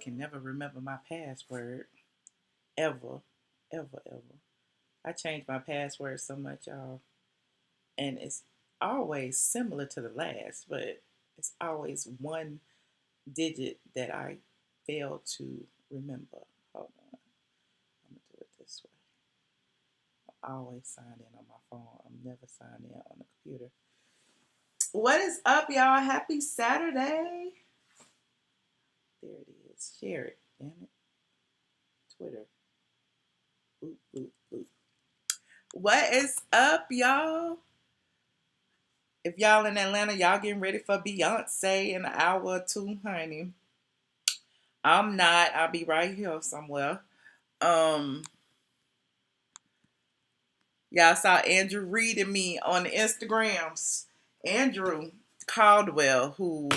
Can never remember my password ever, ever. I change my password so much, y'all, and it's always similar to the last, but it's always one digit that I fail to remember. Hold on, I'm gonna do it this way. I always sign in on my phone. I'm never signed in on the computer. What is up, y'all? Happy Saturday. There it is. Share it. Damn it. Twitter. Boop, boop, boop. What is up, y'all? If y'all in Atlanta, y'all getting ready for Beyonce in an hour or two, honey. I'm not. I'll be right here somewhere. Um, y'all saw Andrew reading me on the Instagrams. Andrew Caldwell, who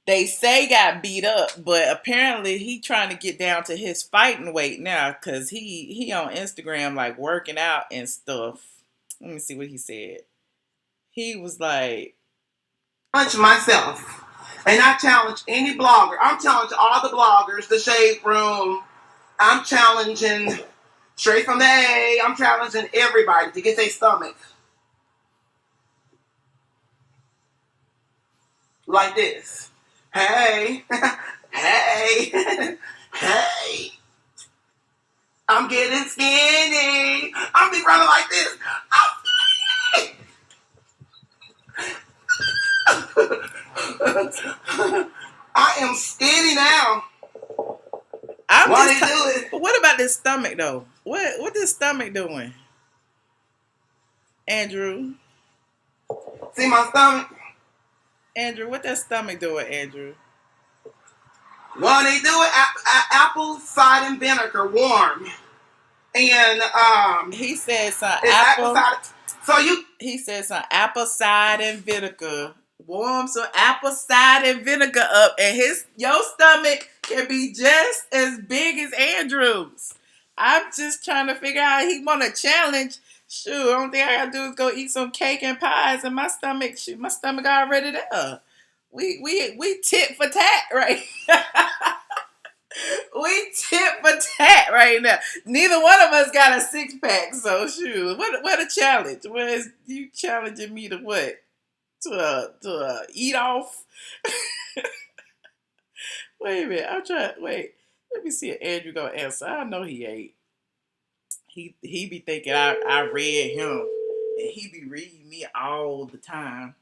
they say got beat up, but apparently he trying to get down to his fighting weight now because he on Instagram like working out and stuff. Let me see what he said. He was like, challenge myself, and I challenge any blogger. I'm challenging all the bloggers, the Shade Room. I'm challenging Straight from the A. I'm challenging everybody to get their stomach like this. Hey, hey, hey. I'm getting skinny. I'm be running like this. I'm skinny. I am skinny now. I'm Why just. they do it? But what about this stomach though? What this stomach doing, Andrew? See my stomach? Andrew, what that stomach doing, Andrew? Well, they do it apple cider vinegar warm, and He said some it's apple apple. cider. So you He said some apple cider vinegar. Warm some apple cider vinegar up, and your stomach can be just as big as Andrew's. I'm just trying to figure out how he want to challenge. Shoot, only thing I gotta do is go eat some cake and pies, and my stomach, shoot, my stomach already there. We tit for tat, right? We tit for tat right now. Neither one of us got a six pack, so shoot. What a challenge? Where is you challenging me to what? To eat off? Wait a minute. I'm trying. Wait. Let me see if Andrew gonna answer. I know he ain't. He be thinking I read him, and he be reading me all the time.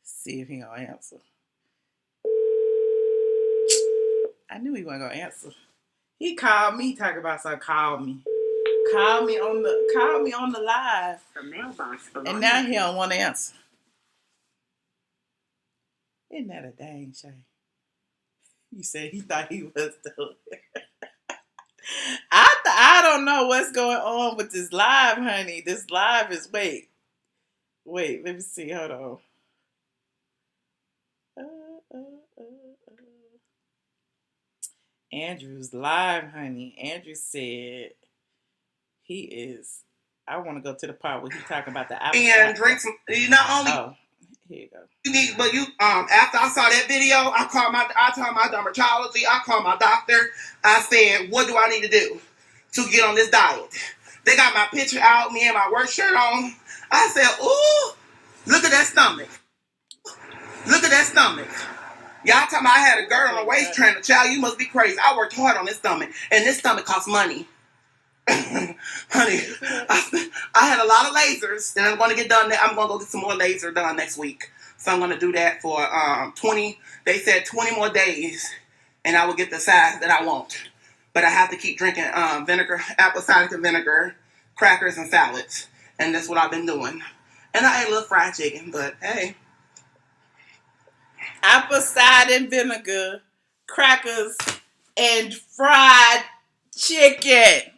See if he gonna answer. I knew he wasn't gonna answer. He called me talking about something. Called me. Call me on the live. The mailbox. And now he don't want to answer. Isn't that a dang shame? He said he thought he was doing. I don't know what's going on with this live, honey. This live is wait. Let me see. Hold on. Uh, uh, uh, uh. Andrew's live, honey. Andrew said he is. I want to go to the part where he talking about the and outside. drink some. You not only Oh, here you go. you need, but you after I saw that video, I told my dermatology, I called my doctor. I said, what do I need to do to get on this diet? They got my picture out, me and my work shirt on. I said, ooh, look at that stomach. Look at that stomach. Y'all talking about I had a girl on the waist trainer. Child, you must be crazy. I worked hard on this stomach, and this stomach costs money. Honey, I had a lot of lasers, and I'm going to get done. I'm going to go get some more laser done next week. So I'm going to do that for 20. They said 20 more days, and I will get the size that I want. But I have to keep drinking vinegar, apple cider vinegar, crackers, and salads, and that's what I've been doing. And I ate a little fried chicken, but hey. Apple cider vinegar, crackers, and fried chicken.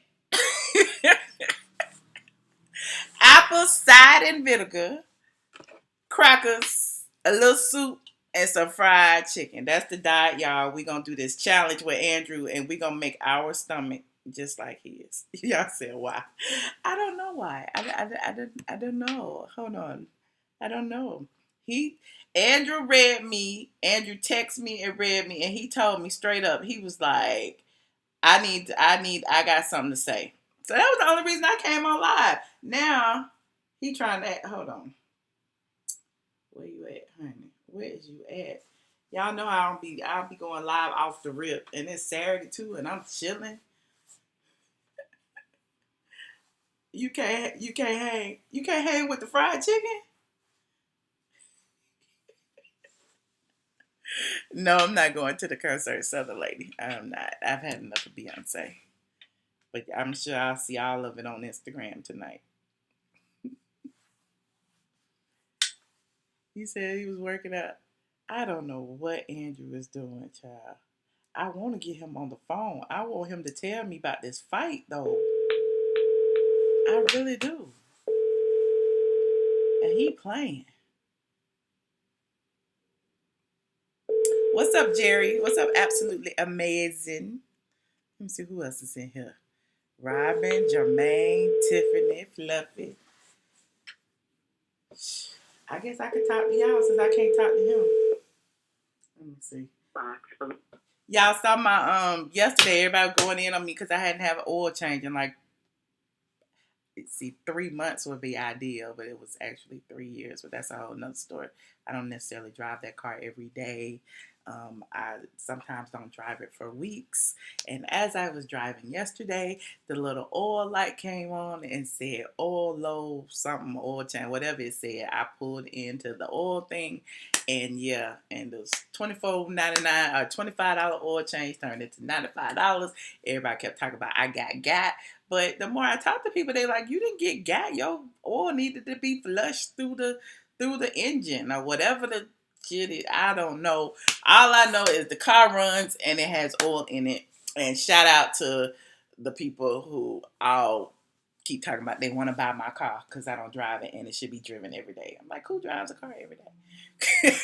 Apple cider vinegar, crackers, a little soup, and some fried chicken. That's the diet, y'all. We gonna do this challenge with Andrew, and we gonna make our stomach just like his. Y'all said why? I don't know why. I don't know. Hold on. I don't know. He Andrew read me. Andrew texted me and read me, and he told me straight up. He was like, I got something to say. So that was the only reason I came on live. Now he trying to hold on. Where you at, honey? Where is you at? Y'all know I'll be going live off the rip, and it's Saturday too, and I'm chilling. You can't hang with the fried chicken. No, I'm not going to the concert, Southern Lady. I'm not. I've had enough of Beyonce, but I'm sure I'll see all of it on Instagram tonight. He said he was working out. I don't know what Andrew is doing, child. I want to get him on the phone. I want him to tell me about this fight, though. I really do. And he playing. What's up, Jerry? What's up? Absolutely amazing. Let me see who else is in here. Robin, Jermaine, Tiffany, Fluffy. I guess I could talk to y'all since I can't talk to him. Let me see. Y'all saw my yesterday. Everybody going in on me because I hadn't have an oil change in like, see, 3 months would be ideal, but it was actually 3 years. But that's a whole nother story. I don't necessarily drive that car every day. I sometimes don't drive it for weeks. And as I was driving yesterday, the little oil light came on and said oil low, something, oil change, whatever it said. I pulled into the oil thing, and yeah, and it was $24.99 or $25 oil change turned into $95. Everybody kept talking about I got. But the more I talk to people, they like, you didn't get got. Your oil needed to be flushed through the engine or whatever the shit is. I don't know. All I know is the car runs and it has oil in it. And shout out to the people who all keep talking about they want to buy my car because I don't drive it and it should be driven every day. I'm like, who drives a car every day?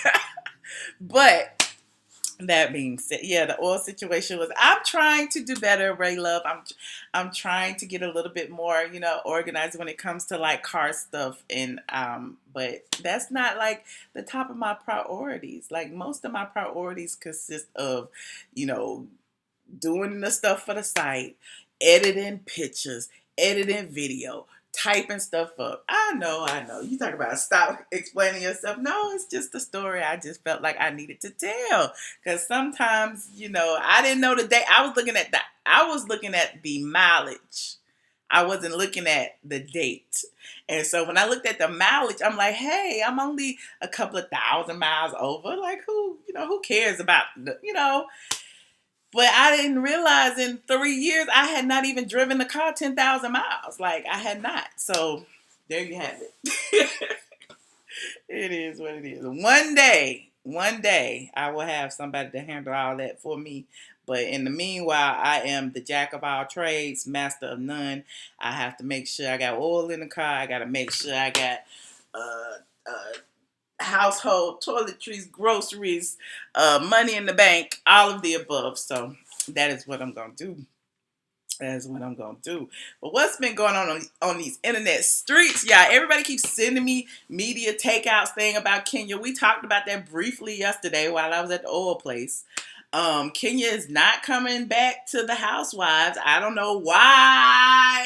But that being said, yeah, the oil situation was. I'm trying to do better, Ray Love. I'm trying to get a little bit more, organized when it comes to like car stuff, and but that's not like the top of my priorities. Like most of my priorities consist of, you know, doing the stuff for the site, editing pictures, editing video, typing stuff up. I know. You talk about stop explaining yourself. No, it's just a story I just felt like I needed to tell. Because sometimes, I didn't know the day. I was looking at the mileage. I wasn't looking at the date. And so when I looked at the mileage, I'm like, hey, I'm only a couple of thousand miles over. Like who cares about but I didn't realize in 3 years I had not even driven the car 10,000 miles. Like I had not. So there you have it. It is what it is. One day, I will have somebody to handle all that for me. But in the meanwhile, I am the jack of all trades, master of none. I have to make sure I got oil in the car. I got to make sure I got uh, household toiletries, groceries, money in the bank, all of the above. So that is what I'm gonna do. That is what I'm gonna do. But what's been going on these internet streets? Yeah, everybody keeps sending me media takeouts thing about Kenya. We talked about that briefly yesterday while I was at the oil place. Kenya is not coming back to the housewives. I don't know why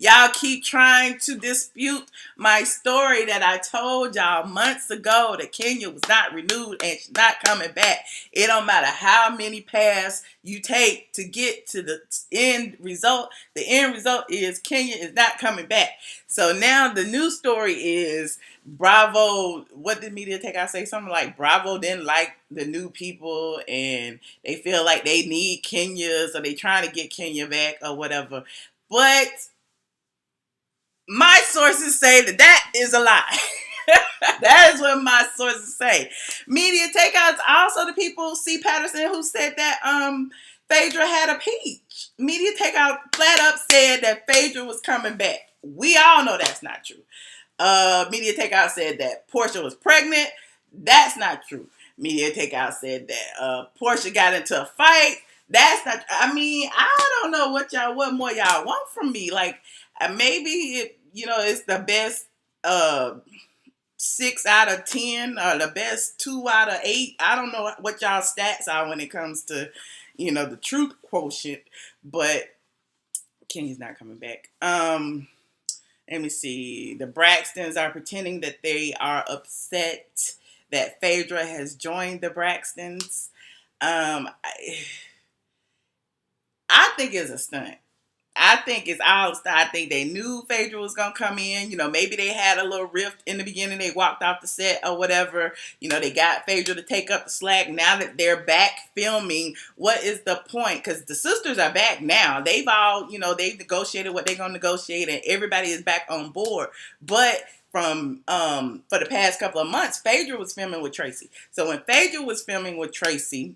y'all keep trying to dispute my story that I told y'all months ago that Kenya was not renewed and she's not coming back. It don't matter how many paths you take to get to the end result. The end result is Kenya is not coming back. So now the new story is Bravo. What did Media Take I say? Something like Bravo didn't like the new people and they feel like they need Kenya, so they trying to get Kenya back or whatever. But my sources say that is a lie. That is what my sources say. Media Takeouts also the people, C. Patterson, who said that Phaedra had a peach. Media Takeout flat up said that Phaedra was coming back. We all know that's not true. Media Takeout said that Portia was pregnant. That's not true. Media Takeout said that Portia got into a fight. That's not. I mean, I don't know what more y'all want from me. Like maybe it's the best 6 out of 10 or the best 2 out of 8. I don't know what y'all stats are when it comes to, the truth quotient, but Kenny's not coming back. Let me see. The Braxtons are pretending that they are upset that Phaedra has joined the Braxtons. I think it's a stunt. I think it's all. I think they knew Phaedra was gonna come in. Maybe they had a little rift in the beginning. They walked off the set or whatever. They got Phaedra to take up the slack. Now that they're back filming, what is the point? Because the sisters are back now. They've all, they've negotiated what they're gonna negotiate, and everybody is back on board. But from for the past couple of months, Phaedra was filming with Tracy. So when Phaedra was filming with Tracy,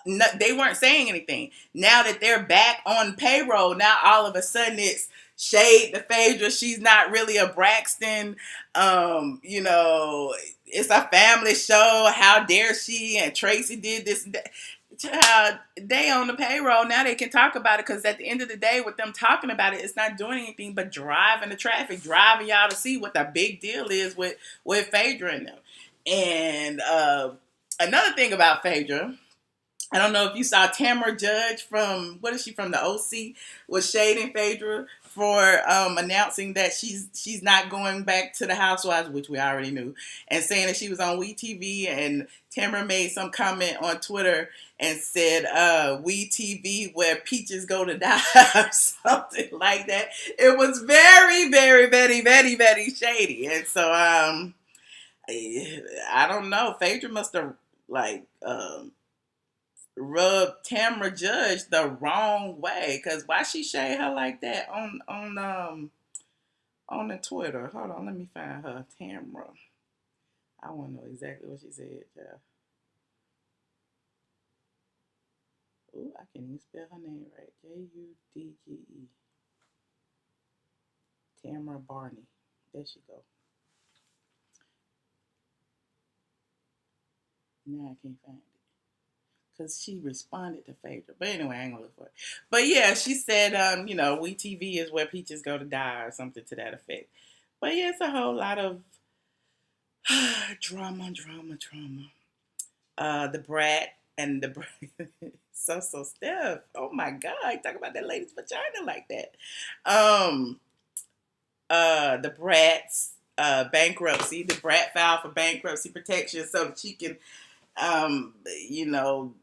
no, they weren't saying anything. Now that they're back on payroll, now all of a sudden it's shade to Phaedra. She's not really a Braxton. It's a family show. How dare she? And Tracy did this. They on the payroll. Now they can talk about it, because at the end of the day, with them talking about it, it's not doing anything but driving the traffic, driving y'all to see what the big deal is with Phaedra and them. And another thing about Phaedra, I don't know if you saw Tamara Judge from, what is she, from the OC, was shading Phaedra for announcing that she's not going back to the Housewives, which we already knew, and saying that she was on WeTV. And Tamara made some comment on Twitter and said, WeTV where peaches go to die, or something like that. It was very, very, very, very, very shady. And so I don't know. Phaedra must have rubbed Tamara Judge the wrong way, because why she shade her like that on the Twitter. Hold on, let me find her. Tamara, I want to know exactly what she said. Yeah. Ooh, I can't even spell her name right. Judge. Tamara Barney. There she go. Now I can't find it, because she responded to Phaedra. But anyway, I ain't gonna look for it. But yeah, she said, WeTV is where peaches go to die, or something to that effect. But yeah, it's a whole lot of drama. The Brat and the so Steph. Oh my God, talk about that lady's vagina like that. The Brat's bankruptcy. The Brat filed for bankruptcy protection so that she can, you know,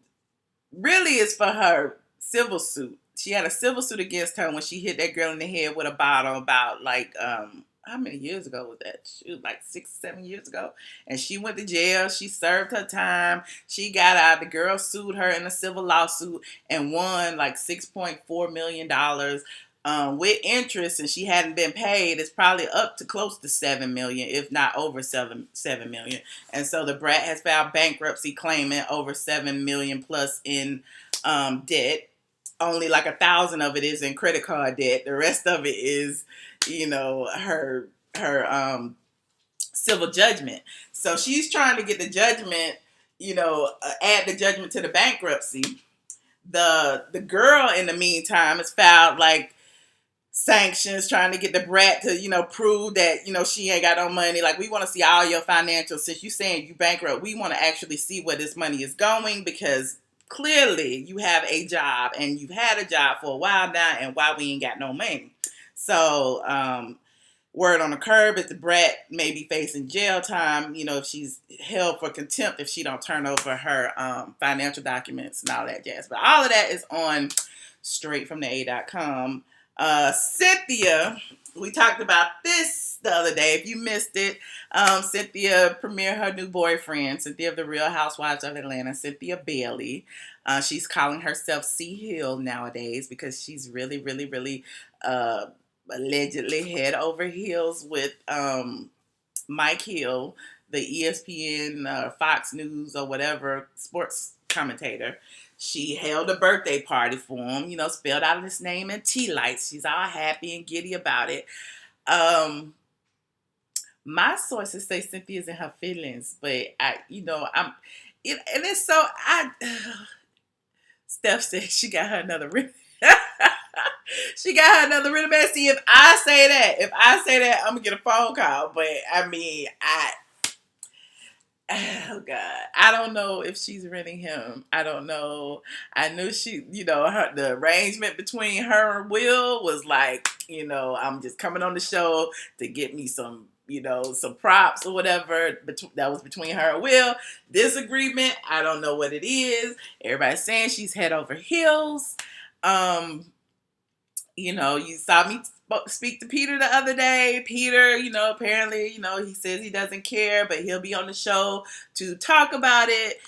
really is for her civil suit. She had a civil suit against her when she hit that girl in the head with a bottle about how many years ago was that? Shoot, like 6, 7 years ago. And she went to jail. She served her time. She got out. The girl sued her in a civil lawsuit and won like $6.4 million with interest, and she hadn't been paid. It's probably up to close to 7 million, if not over 7 million. And so the Brat has filed bankruptcy, claiming over 7 million plus in debt. Only like 1,000 of it is in credit card debt. The rest of it is, her civil judgment. So she's trying to get the judgment, add the judgment to the bankruptcy. The girl in the meantime has filed like sanctions, trying to get the Brat to, prove that, she ain't got no money. Like, we want to see all your financials. Since you saying you bankrupt, we want to actually see where this money is going, because clearly you have a job, and you've had a job for a while now, and why we ain't got no money. So, word on the curb is the Brat may be facing jail time, if she's held for contempt if she don't turn over her financial documents and all that jazz. But all of that is on straightfromtheA.com. Cynthia, we talked about this the other day. If you missed it, Cynthia premiered her new boyfriend, Cynthia of the Real Housewives of Atlanta, Cynthia Bailey. She's calling herself C Hill nowadays, because she's really, really, really allegedly head over heels with Mike Hill, the ESPN, Fox News, or whatever sports commentator. She held a birthday party for him, spelled out his name in tea lights. She's all happy and giddy about it. My sources say Cynthia's in her feelings, but and it's so, Steph said she got her another ring. She got her another really bad. See, if I say that, I'm gonna get a phone call. But I mean, Oh God, I don't know if she's renting him. I don't know. I knew she, the arrangement between her and Will was like, I'm just coming on the show to get me some, some props or whatever. That was between her and Will. This agreement, I don't know what it is. Everybody's saying she's head over heels. Um, you saw me speak to Peter the other day. Peter, apparently, he says he doesn't care, but he'll be on the show to talk about it.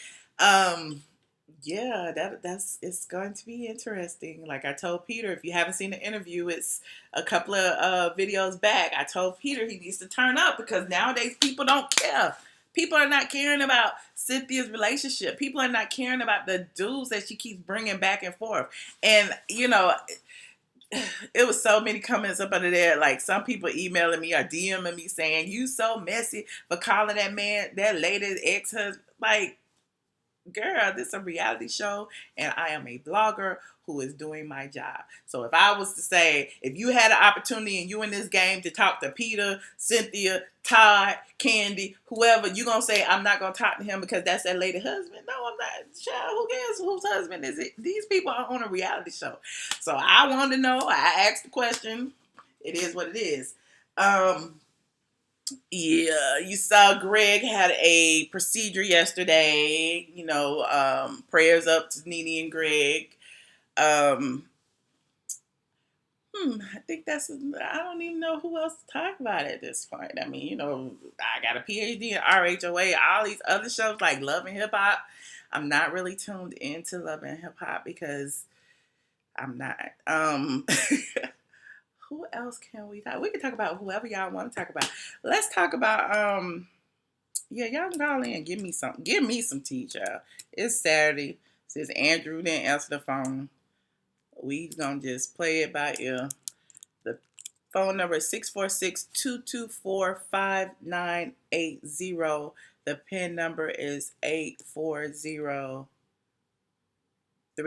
Yeah, that's it's going to be interesting. Like I told Peter, if you haven't seen the interview, it's a couple of videos back. I told Peter he needs to turn up because nowadays people don't care. People are not caring about Cynthia's relationship. People are not caring about the dudes that she keeps bringing back and forth. And it was so many comments up under there. Like some people emailing me or DMing me saying, "You so messy for calling that man, that lady's ex-husband." Like, girl, this is a reality show and I am a blogger who is doing my job. So if I was to say, if you had an opportunity and you in this game to talk to Peter, Cynthia, Todd, Candy, whoever, you gonna say, I'm not gonna talk to him because that's that lady husband? No, I'm not. Child, who cares whose husband is it? These people are on a reality show. So I wanted to know. I asked the question. It is what it is. Yeah, you saw Greg had a procedure yesterday. Prayers up to Nene and Greg. Um, I think I don't even know who else to talk about at this point. I mean, I got a PhD in RHOA, all these other shows like Love and Hip Hop. I'm not really tuned into Love and Hip Hop because I'm not. Who else can we talk? We can talk about whoever y'all want to talk about. Let's talk about yeah, y'all can call in. Give me some. Give me some tea, child. It's Saturday. Since Andrew didn't answer the phone, we gonna just play it by ear. The phone number is 646-224-5980. The PIN number is 840-3583. I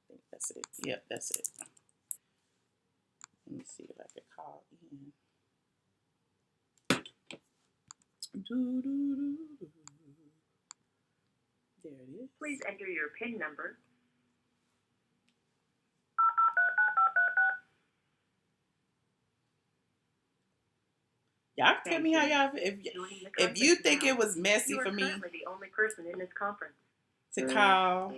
think that's it. Yep, that's it. Let me see if I can call in. There it is. Please enter your PIN number. Y'all can tell me how y'all if you think it was messy for me. You are currently the only person in this conference. To call.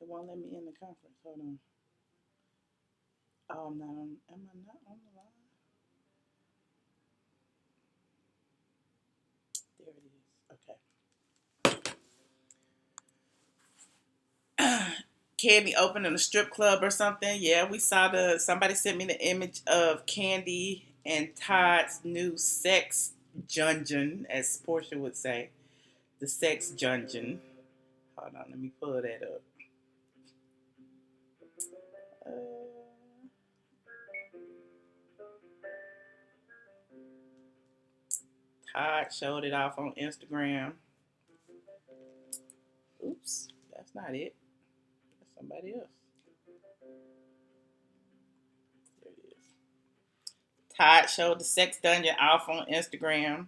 It won't let me in the conference. Hold on. Oh, I'm not on. Am I not on the line? There it is. Okay. Candy opening a strip club or something. Yeah, we saw somebody sent me the image of Candy and Todd's new sex dungeon, as Portia would say. The sex dungeon. Hold on, let me pull that up. Todd showed it off on Instagram. Oops, that's not it. That's somebody else. There it is. Todd showed the sex dungeon off on Instagram.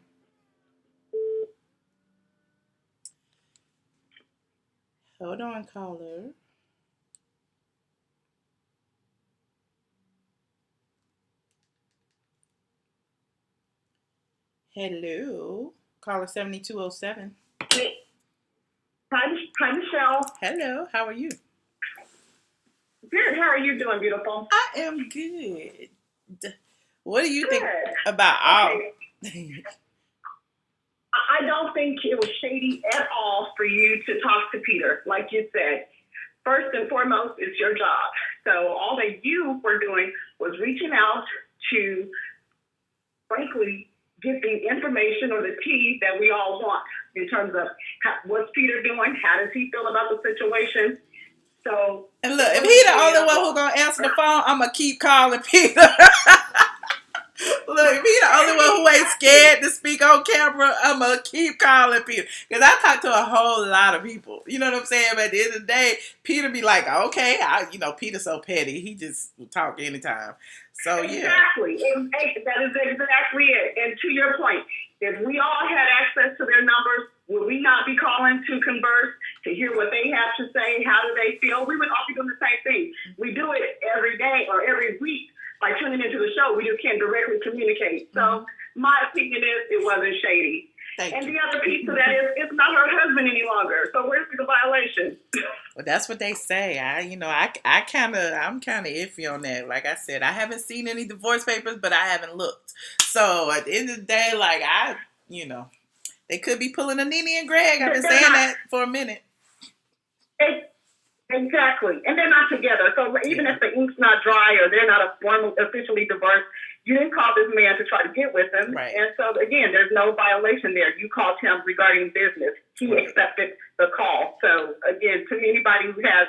Hold on, caller. Hello. Caller 7207. Hi, Michelle. Hello, how are you? Good. How are you doing, beautiful? I am good. What do you think about all? Okay. I don't think it was shady at all for you to talk to Peter. Like you said, first and foremost, it's your job. So all that you were doing was reaching out to, frankly, get the information or the tea that we all want in terms of what's Peter doing, how does he feel about the situation. So, and look, if he the only one who gonna answer the phone, I'm gonna keep calling Peter. Look, if he the only one who ain't scared to speak on camera, I'm going to keep calling Peter. Because I talk to a whole lot of people. You know what I'm saying? But at the end of the day, Peter be like, okay, Peter's so petty. He just will talk anytime. So, yeah. Exactly. That is exactly it. And to your point, if we all had access to their numbers, would we not be calling to converse, to hear what they have to say? How do they feel? We would all be doing the same thing. We do it every day or every week by tuning into the show. We just can't directly communicate. So my opinion is it wasn't shady. And the other piece of that is it's not her husband any longer. So where's the violation? Well, that's what they say. I'm kind of iffy on that. Like I said, I haven't seen any divorce papers, but I haven't looked. So at the end of the day, like they could be pulling a Nene and Greg. I've been saying that for a minute. Exactly. And they're not together. So even if the ink's not dry or they're not officially divorced, you didn't call this man to try to get with him. Right. And so, again, there's no violation there. You called him regarding business. He accepted the call. So, again, to anybody who has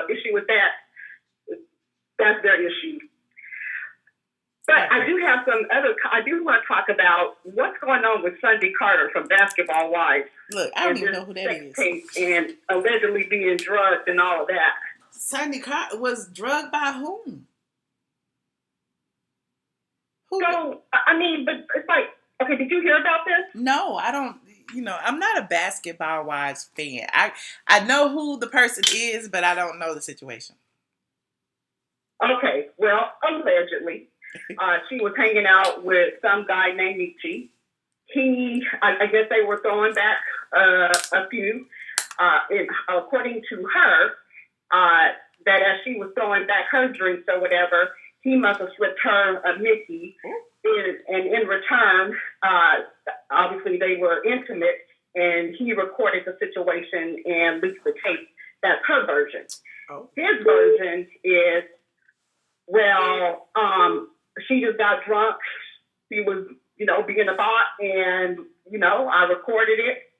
issue with that, that's their issue. But I do have I do want to talk about what's going on with Sunday Carter from Basketball Wives. Look, I don't even know who that is. And allegedly being drugged and all of that. Sunday Carter was drugged by whom? So, I mean, but it's like, okay, did you hear about this? No, I don't. I'm not a Basketball Wives fan. I know who the person is, but I don't know the situation. Okay, well, allegedly. She was hanging out with some guy named Nietzsche. I guess they were throwing back a few. According to her, that as she was throwing back her drinks or whatever, he must have slipped her a Mickey. And in return, obviously they were intimate, and he recorded the situation and leaked the tape. That's her version. Oh. His version is, well, she just got drunk. She was, being a thought, and, I recorded it,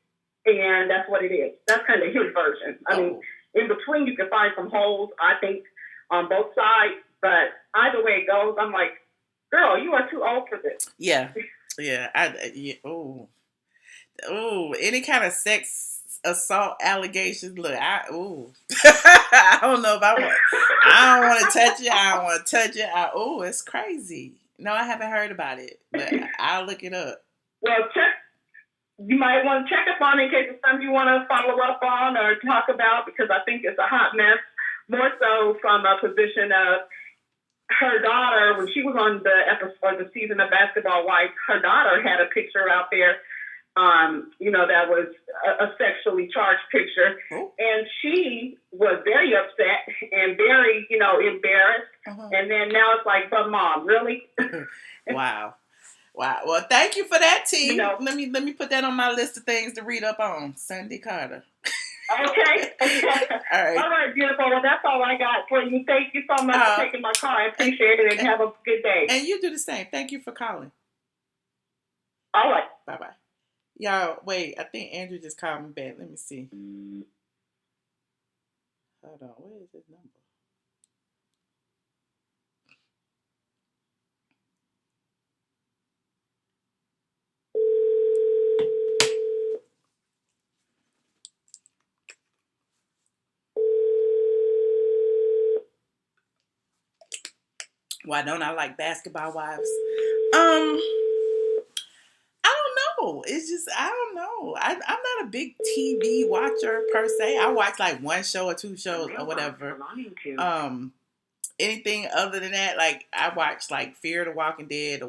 and that's what it is. That's kind of his version. I mean, in between, you can find some holes, I think, on both sides, but either way it goes, I'm like, girl, you are too old for this. Yeah. Any kind of sex assault allegations. Look, I don't know if I don't want to touch it. I don't want to touch it. It's crazy. No, I haven't heard about it, but I'll look it up. Well, you might want to check up on it in case it's something you want to follow up on or talk about, because I think it's a hot mess, more so from a position of her daughter. When she was on the episode, the season of Basketball Wives, her daughter had a picture out there, that was a sexually charged picture. Oh. And she was very upset and very, embarrassed. Uh-huh. And then now it's like, but Mom, really? Wow. Well, thank you for that, T. Let me put that on my list of things to read up on. Sunday Carter. Okay. All right, beautiful. Well, that's all I got for you. Thank you so much for taking my call. I appreciate it, and have a good day. And you do the same. Thank you for calling. All right. Bye-bye. Y'all, wait. I think Andrew just called me back. Let me see. Hold on. Where is his number? Why don't I like Basketball Wives? I don't know. It's just, I don't know. I'm not a big TV watcher per se. I watch like one show or two shows or whatever. Anything other than that, like I watch like Fear the Walking Dead,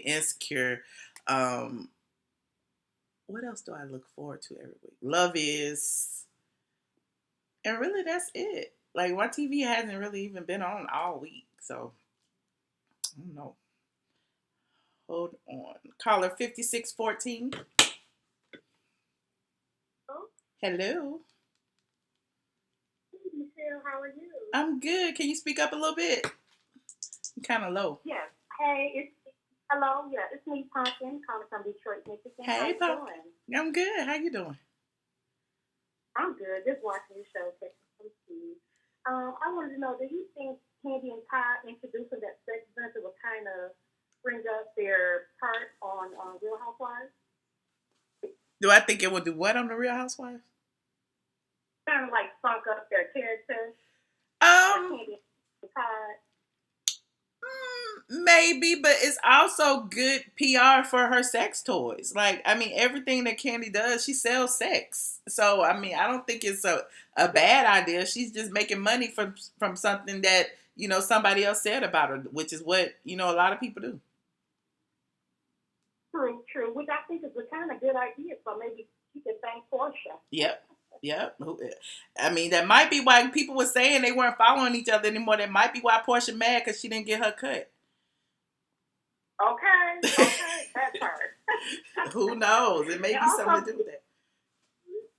Insecure. What else do I look forward to every week? Love Is. And really that's it. Like my TV hasn't really even been on all week. So I don't know. Hold on. Caller 5614. Hello. Hey, Michelle, how are you? I'm good. Can you speak up a little bit? I'm kind of low. Yes. Hey, hello. Yeah, it's me, Pumpkin, calling from Detroit, Michigan. Hey, Pumpkin. I'm good. How you doing? I'm good. Just watching your show, taking some tea. I wanted to know, do you think Candy and Ty introducing that sex event was kind of bring up their part on Real Housewives? Do I think it would do what on the Real Housewives? Kind of like funk up their characters. Um, Candy Todd. Maybe, but it's also good PR for her sex toys. Like, I mean, everything that Candy does, she sells sex. So, I mean, I don't think it's a bad idea. She's just making money from something that, somebody else said about her, which is what, a lot of people do. True. Which I think is a kind of good idea. So maybe she could thank Portia. Yep. I mean, that might be why people were saying they weren't following each other anymore. That might be why Portia mad because she didn't get her cut. Okay, that part. Who knows? It may be something to do with that.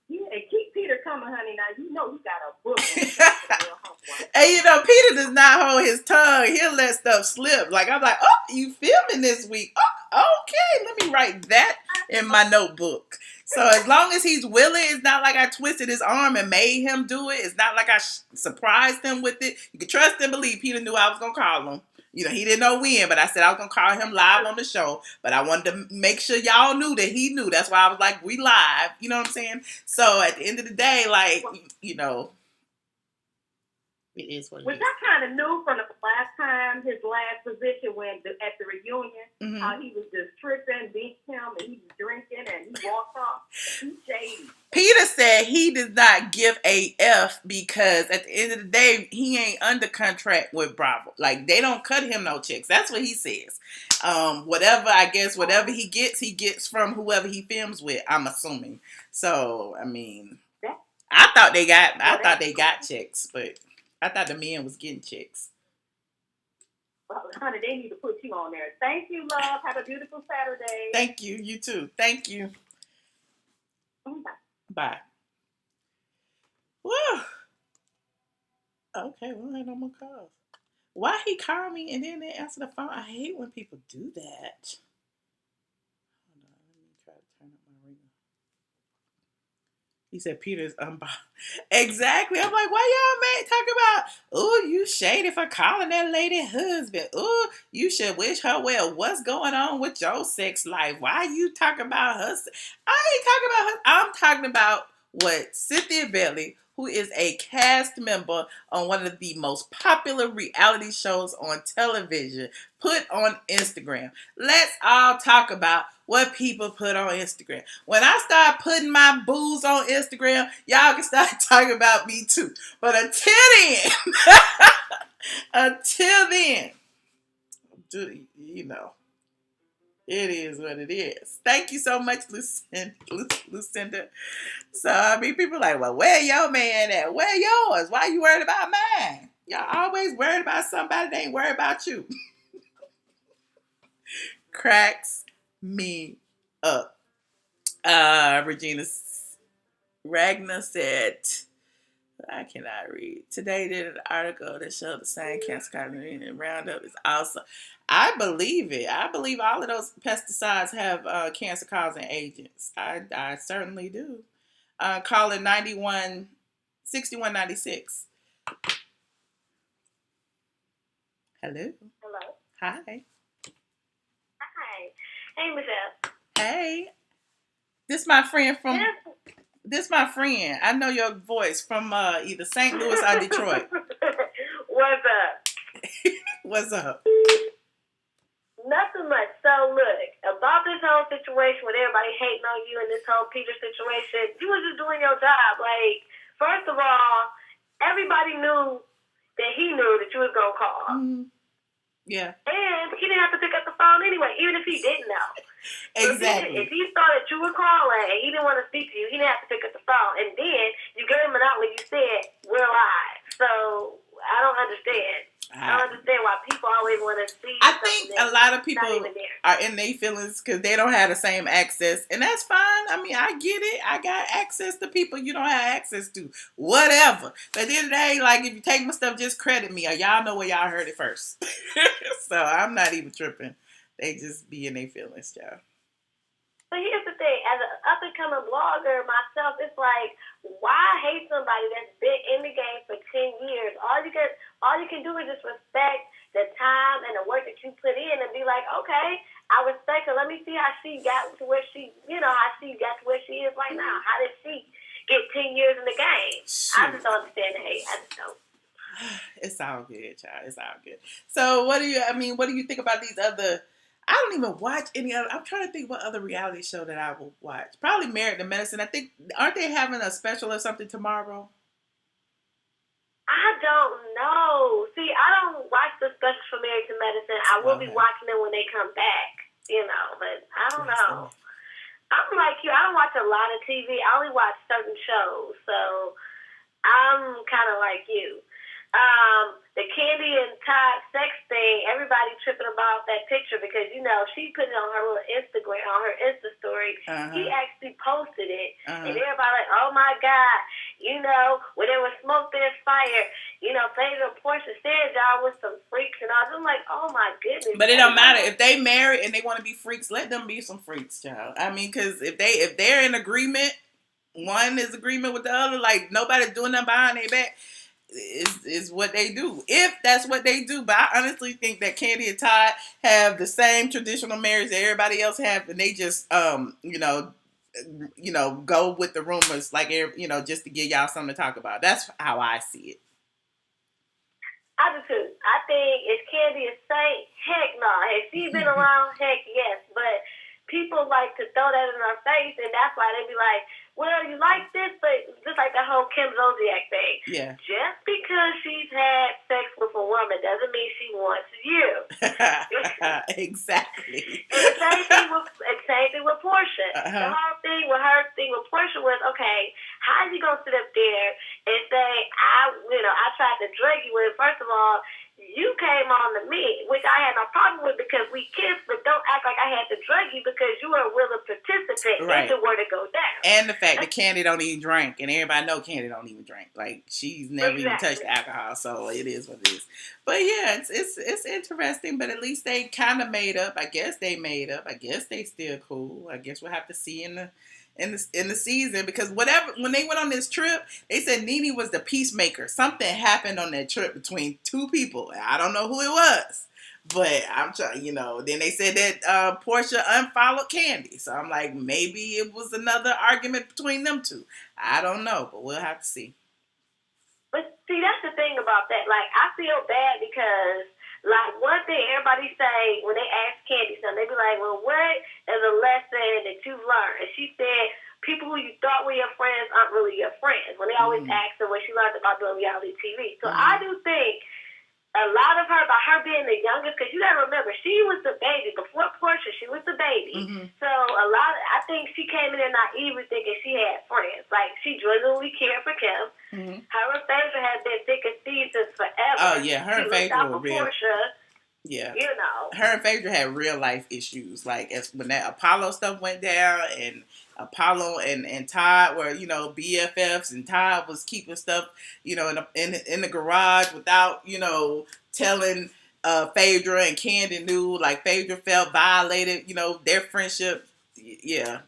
Yeah, keep Peter coming, honey. Now you know you got a book. And Peter does not hold his tongue. He'll let stuff slip. Like, I'm like, oh, you filming this week? Oh, okay, let me write that in my notebook. So as long as he's willing, it's not like I twisted his arm and made him do it. It's not like I surprised him with it. You can trust and believe Peter knew I was going to call him. He didn't know when, but I said I was going to call him live on the show. But I wanted to make sure y'all knew that he knew. That's why I was like, we live. You know what I'm saying? So at the end of the day, like, it is what it was is. That kind of new from the last time, his last position when at the reunion, how he was just tripping, beat him, and he was drinking, and he walked off. He's shady. Peter said he does not give a F because at the end of the day, he ain't under contract with Bravo. Like, they don't cut him no checks. That's what he says. Whatever he gets from whoever he films with, I'm assuming. So, I mean, I thought they got checks, but I thought the men was getting checks. Well, honey, they need to put you on there. Thank you, love. Have a beautiful Saturday. Thank you. You too. Thank you. Bye. Woo. Okay, well, I no more calls. Why he call me and then they answer the phone? I hate when people do that. Hold on, let me try to turn up my ringer. He said Peter's unbothered. Exactly. I'm like, why y'all talk about, oh, you shady for calling that lady husband. Oh, you should wish her well. What's going on with your sex life? Why you talking about her? I ain't talking about her. I'm talking about what Cynthia Bailey, who is a cast member on one of the most popular reality shows on television, put on Instagram. Let's all talk about what people put on Instagram. When I start putting my booze on Instagram, y'all can start talking about me too. But until then, it is what it is. Thank you so much, Lucinda. So, I mean, people are like, well, where your man at? Where yours? Why you worried about mine? Y'all always worried about somebody that ain't worried about you. Cracks me up. Regina Ragnar said, I cannot read. Today did an article that showed the same cancer causing Roundup is also. I believe it. I believe all of those pesticides have cancer causing agents. I certainly do. Call it 6196. Hello. Hi. Hey, Michelle. Hey. This my friend. I know your voice from either St. Louis or Detroit. What's up? What's up? Nothing much. So look, about this whole situation with everybody hating on you and this whole Peter situation, you was just doing your job. Like, first of all, everybody knew that he knew that you was gonna call. Mm-hmm. Yeah. And he didn't have to pick up the phone anyway, even if he didn't know. Exactly. So if he saw that you were calling and he didn't want to speak to you, he didn't have to pick up the phone. And then you gave him an out when you said, we're live. So I don't understand. I don't understand why people always want to see. I think a lot of people are in their feelings because they don't have the same access. And that's fine. I mean, I get it. I got access to people you don't have access to. Whatever. But at the end of the day, like, if you take my stuff, just credit me. Or y'all know where y'all heard it first. So I'm not even tripping. They just be in their feelings, y'all. But here's the thing. As an up-and-coming blogger myself, it's like, why hate somebody that's been in the game for 10 years? All you can do is just respect the time and the work that you put in and be like, okay, I respect her. Let me see how she got to where she, how she got to where she is right now. How did she get 10 years in the game? Shoot. I just don't understand the hate. I just don't. It's all good, child. It's all good. So what do you think about these other, I don't even watch any other, I'm trying to think what other reality show that I will watch. Probably Married to Medicine. I think, aren't they having a special or something tomorrow? I don't know. See, I don't watch the specials for Married to Medicine. I will be watching them when they come back, but I don't know. I'm like you. I don't watch a lot of TV. I only watch certain shows. So I'm kind of like you. The Candy and Todd sex thing, everybody tripping about that picture because, she put it on her little Instagram, on her Insta story. Uh-huh. He actually posted it. Uh-huh. And everybody like, oh my God, when there was smoke, there's fire. Phaedra and Portia said y'all was some freaks and all. I'm like, oh my goodness. But it don't matter. If they marry and they want to be freaks, let them be some freaks, child. I mean, because if they're in agreement, one is agreement with the other, like nobody's doing nothing behind their back. Is what they do, if that's what they do. But I honestly think that Candy and Todd have the same traditional marriage that everybody else have, and they just go with the rumors, like just to give y'all something to talk about. That's how I see it. I do too. I think is Candy a saint? Heck no. Has she been around? Heck yes. But people like to throw that in our face, and that's why they be like, well, you like this, but just like the whole Kim Zolciak thing. Yeah. Just because she's had sex with a woman doesn't mean she wants you. Exactly. And the same thing with Portia. Uh-huh. The whole thing with Portia was, okay, how is he gonna sit up there and say, I tried to drug you with? First of all, you came on to me, which I had no problem with because we kissed, but don't act like I had to drug you because you were a willing participant into where to go down. And the fact that Candy don't even drink, and everybody know Candy don't even drink. Like, she's never even touched alcohol, so it is what it is. But yeah, it's interesting, but at least they kind of made up. I guess they made up. I guess they still cool. I guess we'll have to see in the season, because when they went on this trip, they said Nene was the peacemaker. Something happened on that trip between two people. I don't know who it was, but I'm trying, then they said that Portia unfollowed Candy. So I'm like, maybe it was another argument between them two. I don't know, but we'll have to see. But see, that's the thing about that. Like, I feel bad because, like, one thing everybody say when they ask Candy something, they be like, well, what is a lesson that you've learned? And she said, people who you thought were your friends aren't really your friends. When they always ask her what she learned about doing reality TV. So I do think a lot of her, by her being the youngest, because you gotta remember, she was the baby. Before Portia, she was the baby. Mm-hmm. So I think she came in there naively thinking she had friends. Like, she genuinely cared for Kim. Mm-hmm. Her and Phaedra had been thick as thieves since forever. Oh, yeah, her and Phaedra were real. Portia, yeah. Her and Phaedra had real life issues. Like, when that Apollo stuff went down, and Apollo and Todd were, BFFs, and Todd was keeping stuff, in the garage without, telling Phaedra, and Candy knew. Like, Phaedra felt violated, their friendship,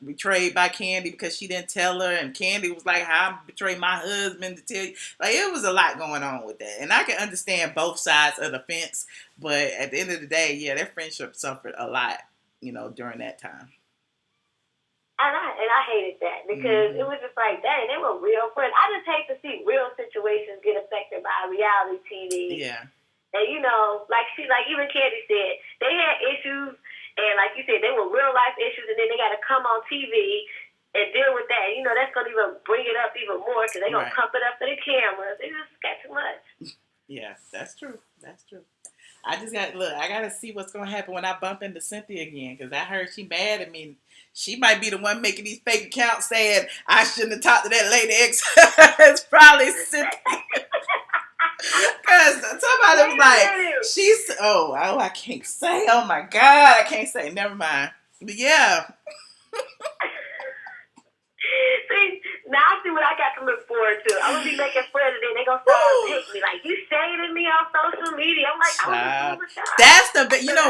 betrayed by Candy because she didn't tell her, and Candy was like, how I betrayed my husband to tell you. Like, it was a lot going on with that, and I can understand both sides of the fence, but at the end of the day, their friendship suffered a lot, during that time. And I hated that because it was just like, dang, they were real friends. I just hate to see real situations get affected by reality TV. Yeah. And like even Candy said, they had issues, and like you said, they were real life issues, and then they got to come on TV and deal with that. That's going to even bring it up even more because they're going to pump it up for the cameras. They just got too much. Yeah, that's true. That's true. I got to see what's going to happen when I bump into Cynthia again, because I heard she mad at me. She might be the one making these fake accounts saying I shouldn't have talked to that lady ex. It's probably Cynthia. Because somebody was like, I can't say. Oh my God, I can't say. Never mind. But yeah. See, now I see what I got to look forward to. I'm going to be making friends, and then they're going to start to hate me. Like, you shading me on social media. I'm like, that's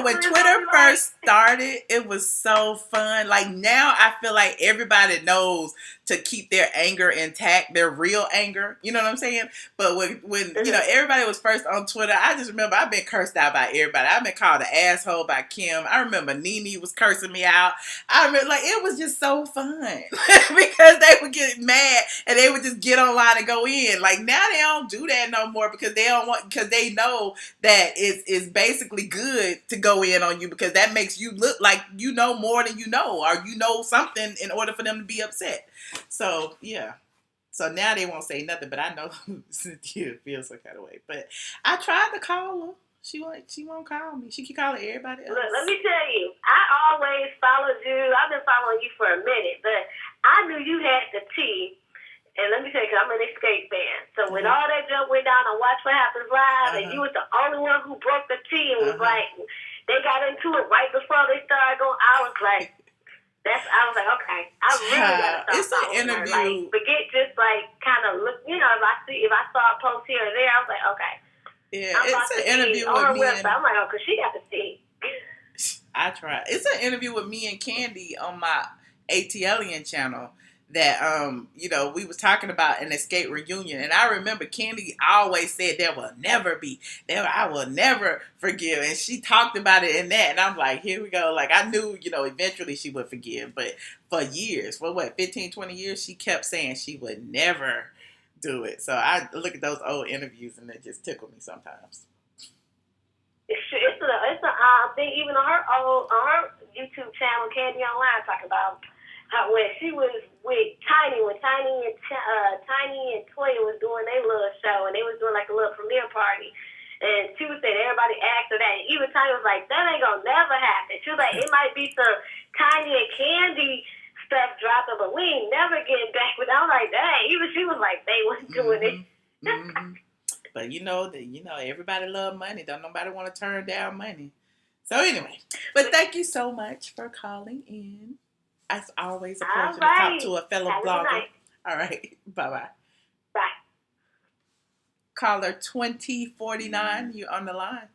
when Twitter first, started, it was so fun. Like now I feel like everybody knows to keep their anger intact, their real anger. You know what I'm saying? But when everybody was first on Twitter, I just remember I've been cursed out by everybody. I've been called an asshole by Kim. I remember Nene was cursing me out. I remember, like, it was just so fun because they would get mad and they would just get online and go in. Like now they don't do that no more because they know that it's basically good to go in on you because that makes you look like you know more than you know, or you know something in order for them to be upset. So yeah. So now they won't say nothing, but I know Cynthia feels some kind of way. But I tried to call her. She won't call me. She keep calling everybody else. Look, let me tell you, I always followed you. I've been following you for a minute, but I knew you had the tea. And let me tell you, because I'm an Escape fan. So when all that junk went down on Watch What Happens Live, and you was the only one who broke the tea and was like, they got into it right before they started going, I was like, okay, I really got to stop following her. Like, forget just like kind of look, if I saw a post here or there, I was like, okay. Yeah, it's an interview with me and I'm like, oh, because she got the tea. I try. It's an interview with me and Candy on my ATLien channel that we was talking about an Escape reunion, and I remember Candy always said I will never forgive, and she talked about it in that, and I'm like, here we go. Like I knew eventually she would forgive, but for years, for 15, 20 years, she kept saying she would never do it. So I look at those old interviews and they just tickle me sometimes. It's a thing even on her YouTube channel, Candy Online, talking about how when she was with Tiny, when Tiny and Toya was doing their little show and they was doing like a little premiere party, and she was saying everybody asked her that, and even Tiny was like, that ain't gonna never happen. She was like, it might be some Tiny and Candy stuff dropping, but we ain't never getting back with. I'm like, dang. Even she was like, they wasn't doing it. But everybody love money. Don't nobody want to turn down money. So anyway, but thank you so much for calling in. It's always a pleasure to talk to a fellow blogger. All right. Bye-bye. Bye. Caller 2049, you on the line.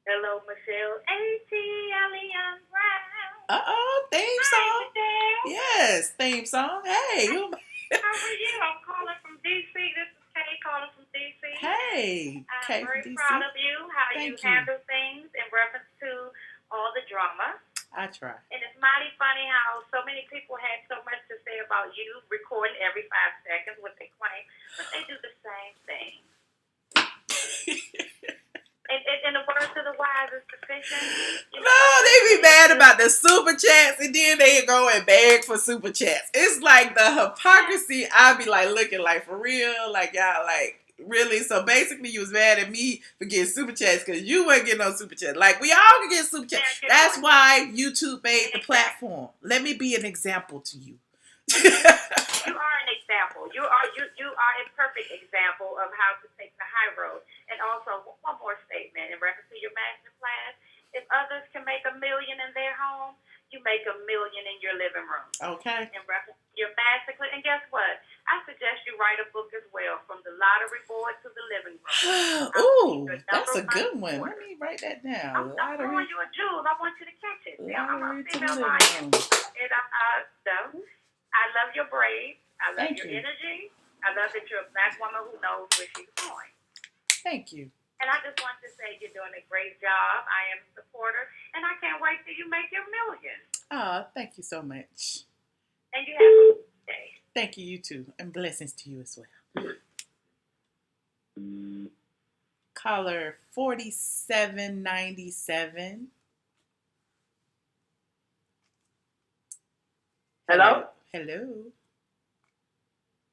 Hello, Michelle. ATLien Brown. Theme song. Yes, theme song. Hey. How are you? I'm calling from D.C. This is Kay calling from D.C. Hey, Kay I'm very from DC. proud of you, how Thank you handle things in reference to all the drama. I try. And it's mighty funny how so many people had so much to say about you recording every 5 seconds, what they claim, but they do the same thing. And the words of the wise is sufficient. No, they be mad about the super chats, and then they go and beg for super chats. It's like the hypocrisy. I be like looking like, for real, like y'all like. Really? So basically you was mad at me for getting super chats because you weren't getting no super chats. Like we all can get super chats. That's why YouTube made the platform. Let me be an example to you. You are an example. You are a perfect example of how to take the high road. And also one more statement in reference to your master class. If others can make $1 million in their home, you make $1 million in your living room. Okay. In reference to your master class. And guess what? I suggest you write a book as well, from the lottery board to the living room. Ooh, that's a good one. Let me write that down. I'm throwing you a jewel. I want you to catch it. I'm a female lion. And I love your braids. I love your energy. I love that you're a black woman who knows where she's going. Thank you. And I just want to say you're doing a great job. I am a supporter. And I can't wait till you make your million. Thank you so much. And you have a good day. Thank you, you too. And blessings to you as well. Caller 4797. Hello? Hello.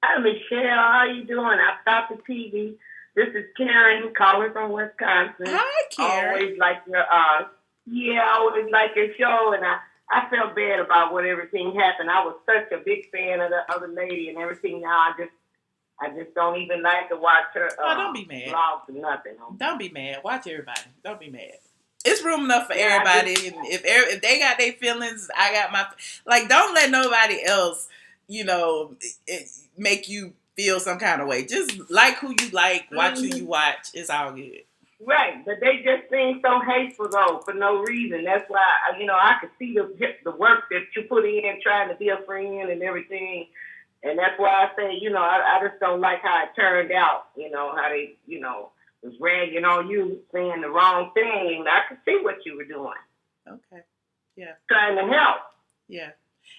Hi, Michelle. How you doing? I stopped the TV. This is Karen calling from Wisconsin. Hi, Karen. Always like your I always like your show, and I felt bad about what everything happened. I was such a big fan of the other lady and everything. Now I just don't even like to watch her. Don't be mad. Vlogs or nothing. Don't be mad. Watch everybody. Don't be mad. It's room enough for everybody. And if they got their feelings, I got my. Like, don't let nobody else, make you feel some kind of way. Just like who you like, watch who you watch. It's all good. Right, but they just seem so hateful though for no reason. That's why I could see the work that you put in trying to be a friend and everything, and that's why I say I just don't like how it turned out. How they was ragging on you, saying the wrong thing. I could see what you were doing, Okay. Yeah. trying to help. Yeah.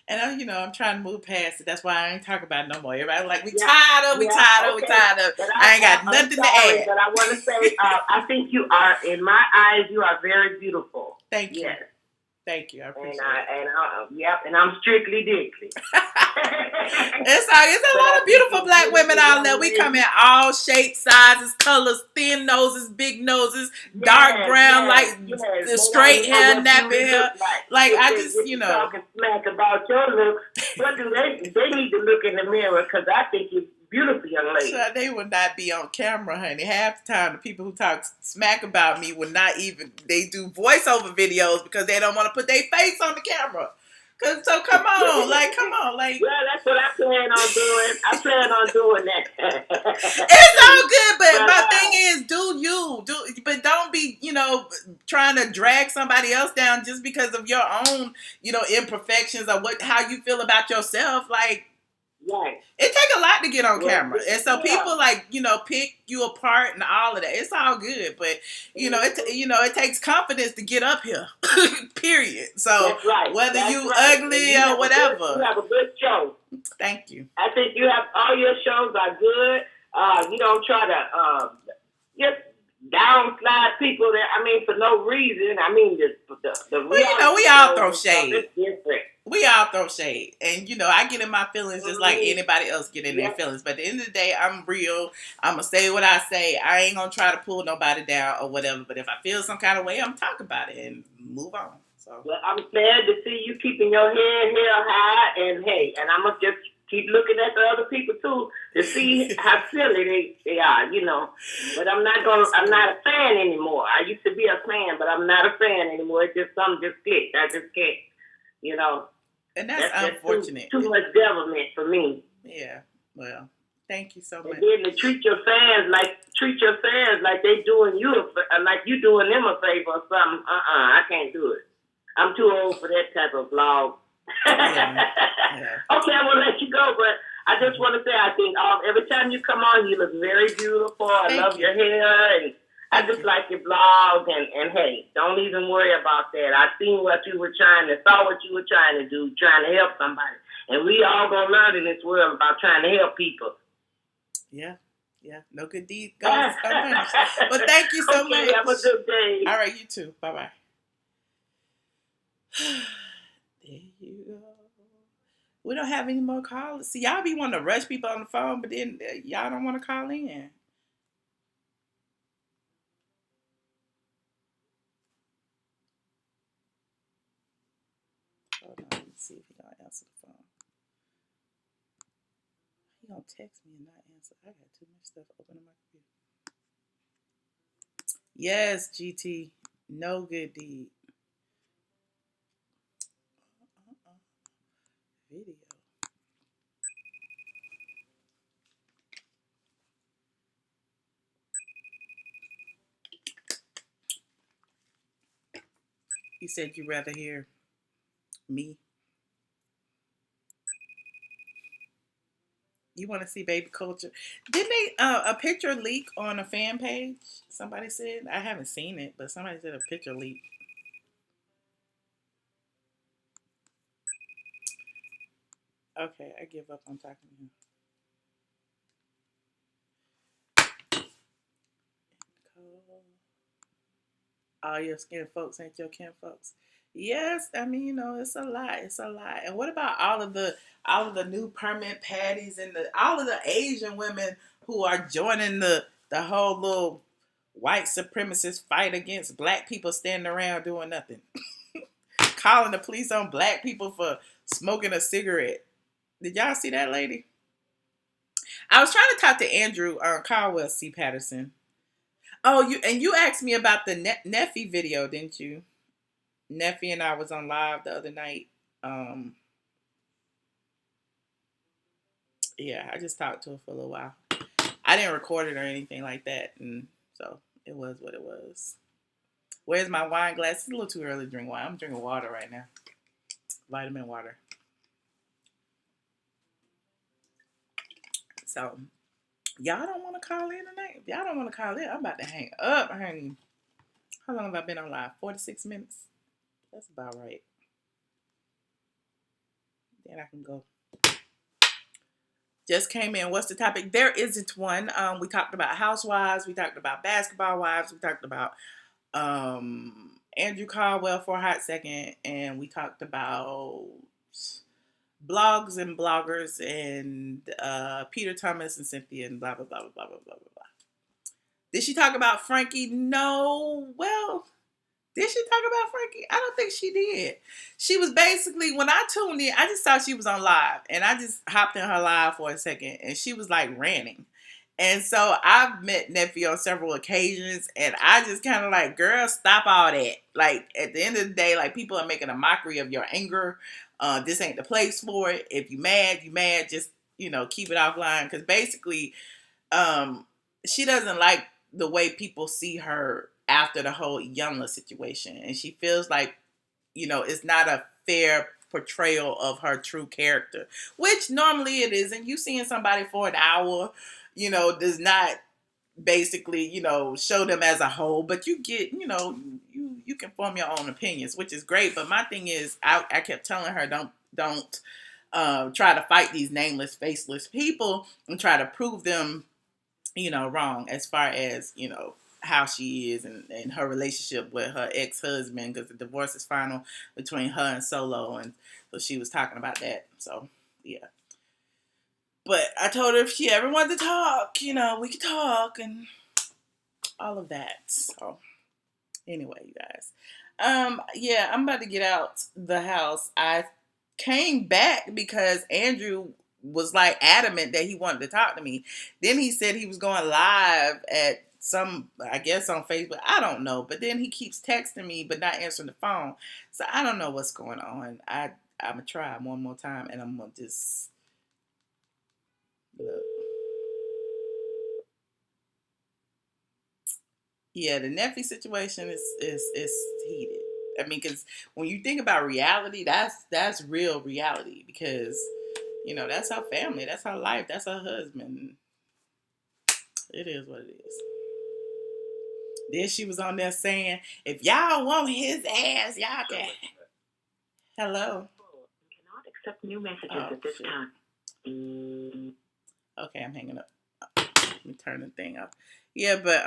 And I'm trying to move past it. That's why I ain't talking about it no more. Everybody like, we Yeah, tired of, we yeah, tired of, we okay. tired of. But I ain't got I'm nothing to sorry, add. but I want to say, I think you are, in my eyes, you are very beautiful. Thank you. Yes. Thank you. I appreciate Yep, and I'm strictly dickly. It's a lot of beautiful black women out there. We come in all shapes, sizes, colors, thin noses, big noses, dark brown, the straight hair, nappy hair. Like I just, talking smack about your looks. What do they need to look in the mirror? Because I think you're beautiful, young lady. So they would not be on camera, honey. Half the time, the people who talk smack about me would not even. They do voiceover videos because they don't want to put their face on the camera. So come on, like. Well, that's what I plan on doing. I plan on doing that. It's all good, but my thing is, but don't be, trying to drag somebody else down just because of your own, imperfections or how you feel about yourself. Like, right. It takes a lot to get on camera, and so people pick you apart and all of that. It's all good, but it takes confidence to get up here. Period. So whether you ugly or whatever, you have a good show. Thank you. I think you have all your shows are good. You don't try to just downslide people for no reason. We all throw shade. We all throw shade. And, I get in my feelings just like anybody else get in their feelings. But at the end of the day, I'm real. I'm going to say what I say. I ain't going to try to pull nobody down or whatever. But if I feel some kind of way, I'm talk about it and move on. So. Well, I'm glad to see you keeping your head held high. And, hey, and I'm going to just keep looking at the other people, too, to see how silly they are, But I'm not a fan anymore. I used to be a fan, but I'm not a fan anymore. It's just something just clicked. I just can't, And that's unfortunate. Too much government for me. Yeah. Well, thank you so much. And then to treat your fans like they doing you like you doing them a favor or something. I can't do it. I'm too old for that type of vlog. Yeah. Okay, I'm gonna let you go, but I just want to say I think every time you come on, you look very beautiful. I love your hair and. I just like your blog, and hey, don't even worry about that. I seen what you were saw what you were trying to do, trying to help somebody. And we all gonna learn in this world about trying to help people. Yeah. No good deed goes unpunished. But thank you so much. Have a good day. All right, you too. Bye-bye. There you go. We don't have any more calls. See, y'all be wanting to rush people on the phone, but then y'all don't want to call in. Hold on, let me see if he gonna answer the phone. He gonna text me and not answer. I got too much stuff open on my computer. Yes, GT. No good deed. Video. You said you'd rather hear me. You want to see baby culture? Didn't they a picture leak on a fan page? Somebody said. I haven't seen it, but somebody said a picture leak. Okay, I give up on talking to him. All your skin folks ain't your kin folks. Yes, I mean, it's a lot. It's a lot. And what about all of the new permanent patties and all of the Asian women who are joining the whole little white supremacist fight against black people standing around doing nothing? Calling the police on black people for smoking a cigarette. Did y'all see that lady? I was trying to talk to Andrew Caldwell C. Patterson. Oh, you asked me about the Neffy video, didn't you? Neffy and I was on live the other night. Yeah, I just talked to her for a little while. I didn't record it or anything like that, and so It was what it was. Where's my wine glass? It's a little too early to drink wine. I'm drinking water right now. Vitamin water. So, y'all don't want to call in tonight? If y'all don't want to call in, I'm about to hang up, honey. How long have I been on live? 46 minutes? That's about right. Then I can go. Just came in. What's the topic? There isn't one. We talked about housewives. We talked about basketball wives. We talked about Andrew Caldwell for a hot second, and we talked about blogs and bloggers and Peter Thomas and Cynthia and blah blah blah blah blah blah blah blah. Did she talk about Frankie? No. Well, did she talk about Frankie? I don't think she did. She was basically, when I tuned in, I just thought she was on live. And I just hopped in her live for a second. And she was like ranting. And so I've met Neffy on several occasions. And I just kind of like, girl, stop all that. Like, at the end of the day, like, people are making a mockery of your anger. This ain't the place for it. If you mad, you mad. Just, keep it offline. Because basically, she doesn't like the way people see her after the whole Yumla situation. And she feels like, it's not a fair portrayal of her true character, which normally it is. And you seeing somebody for an hour, does not basically, show them as a whole, but you get, you can form your own opinions, which is great. But my thing is, I kept telling her, don't try to fight these nameless, faceless people and try to prove them wrong as far as, how she is and her relationship with her ex-husband, because the divorce is final between her and Solo. And so she was talking about that. So, yeah. But I told her if she ever wanted to talk, we could talk and all of that. So, anyway, you guys. Yeah, I'm about to get out the house. I came back because Andrew was like adamant that he wanted to talk to me. Then he said he was going live at some, I guess on Facebook. I don't know. But then he keeps texting me but not answering the phone. So I don't know what's going on. I'm going to try one more time and I'm going to just look. Yeah, the Neffy situation is heated. I mean, because when you think about reality, that's real reality. Because that's her family, that's her life, that's her husband. It is what it is. Then she was on there saying, "If y'all want his ass, y'all can." Hello. Cannot accept new messages at this time. Okay, I'm hanging up. Let me turn the thing off. Yeah, but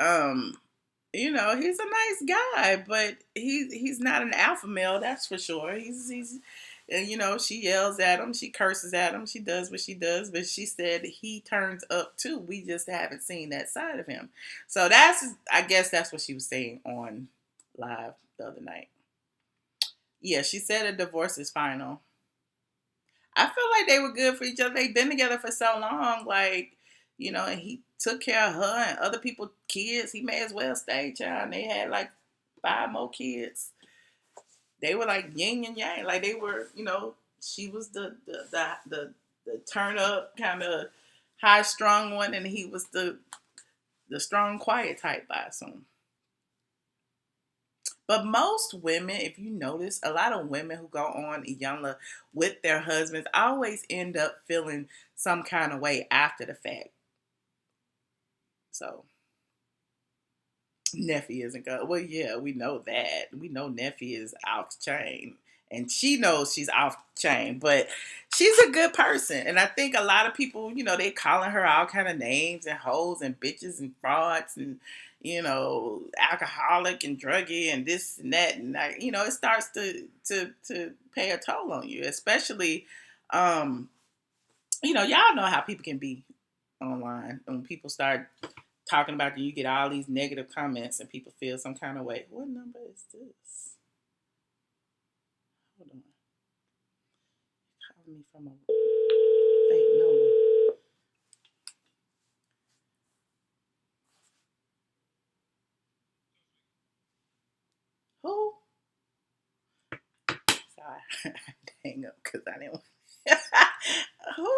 he's a nice guy, but he's not an alpha male, that's for sure. He's and she yells at him, she curses at him, she does what she does, but she said he turns up too. We just haven't seen that side of him. So I guess that's what she was saying on live the other night. Yeah, she said a divorce is final. I feel like they were good for each other. They've been together for so long, like, and he took care of her and other people's kids. He may as well stay, child. And they had like 5 more kids. They were like yin and yang. Like they were, she was the turn up kind of high strung one, and he was the strong quiet type, I assume. But most women, if you notice, a lot of women who go on Iyanla with their husbands always end up feeling some kind of way after the fact. So Neffy isn't good. Well, yeah, we know that. We know Neffy is off chain. And she knows she's off chain, but she's a good person. And I think a lot of people, they calling her all kind of names and hoes and bitches and frauds and, alcoholic and druggy and this and that. And, it starts to pay a toll on you, especially, y'all know how people can be online. When people start talking about you get all these negative comments and people feel some kind of way. What number is this? Hold on. Calling me from a fake number. Who? Sorry, I had to hang up because I didn't. Who?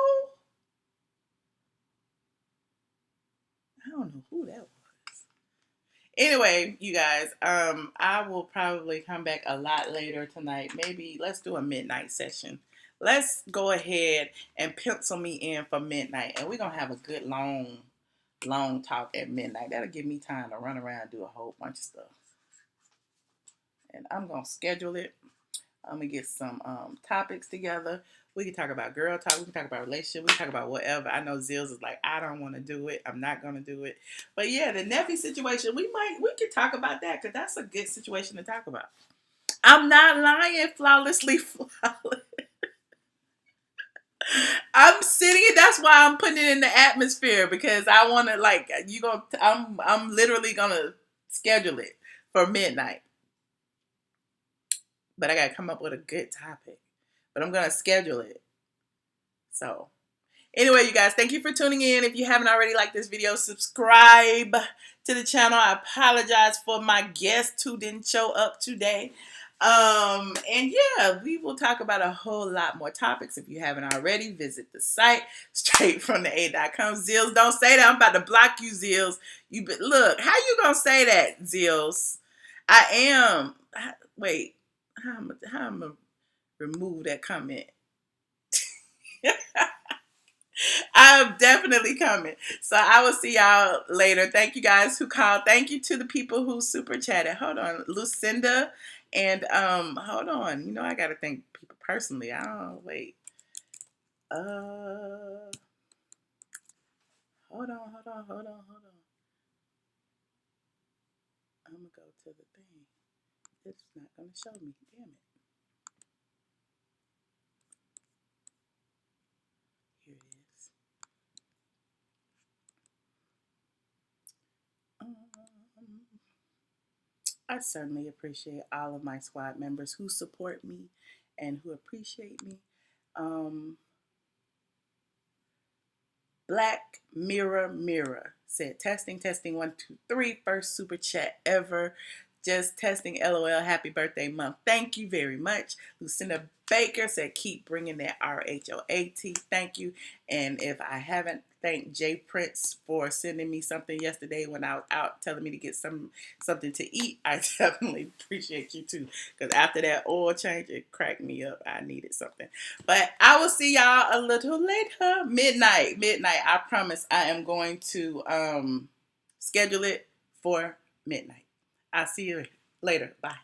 I don't know who that was. Anyway, you guys, I will probably come back a lot later tonight. Maybe let's do a midnight session. Let's go ahead and pencil me in for midnight, and we're gonna have a good long talk at midnight. That'll give me time to run around and do a whole bunch of stuff. And I'm gonna schedule it. I'm gonna get some topics together. We can talk about girl talk. We can talk about relationship. We can talk about whatever. I know Zills is like, I don't want to do it. I'm not gonna do it. But yeah, the nephew situation, we can talk about that because that's a good situation to talk about. I'm not lying, flawlessly flawless. I'm sitting. That's why I'm putting it in the atmosphere because I want to like you gonna. I'm literally gonna schedule it for midnight. But I gotta come up with a good topic. But I'm gonna schedule it. So anyway, you guys, thank you for tuning in. If you haven't already liked this video, subscribe to the channel. I apologize for my guest who didn't show up today. And yeah, we will talk about a whole lot more topics. If you haven't already, visit the site straight from the A.com. Zills, don't say that. I'm about to block you, Zills. Look, how you gonna say that, Zills? I am. Wait, how I'm gonna remove that comment? I'm definitely coming. So I will see y'all later. Thank you guys who called. Thank you to the people who super chatted. Hold on, Lucinda, and hold on. You know I gotta thank people personally. I don't wait. Hold on. I'm gonna go to the thing. It's not gonna show me. Damn it. Here it is. I certainly appreciate all of my squad members who support me and who appreciate me. Black Mirror said, testing, 1, 2, 3. First super chat ever. Just testing, LOL. Happy birthday month. Thank you very much. Lucinda Baker said, keep bringing that RHOAT. Thank you. And if I haven't thanked Jay Prince for sending me something yesterday when I was out telling me to get something to eat, I definitely appreciate you too. Because after that oil change, it cracked me up. I needed something. But I will see y'all a little later. Midnight. I promise I am going to schedule it for midnight. I'll see you later. Bye.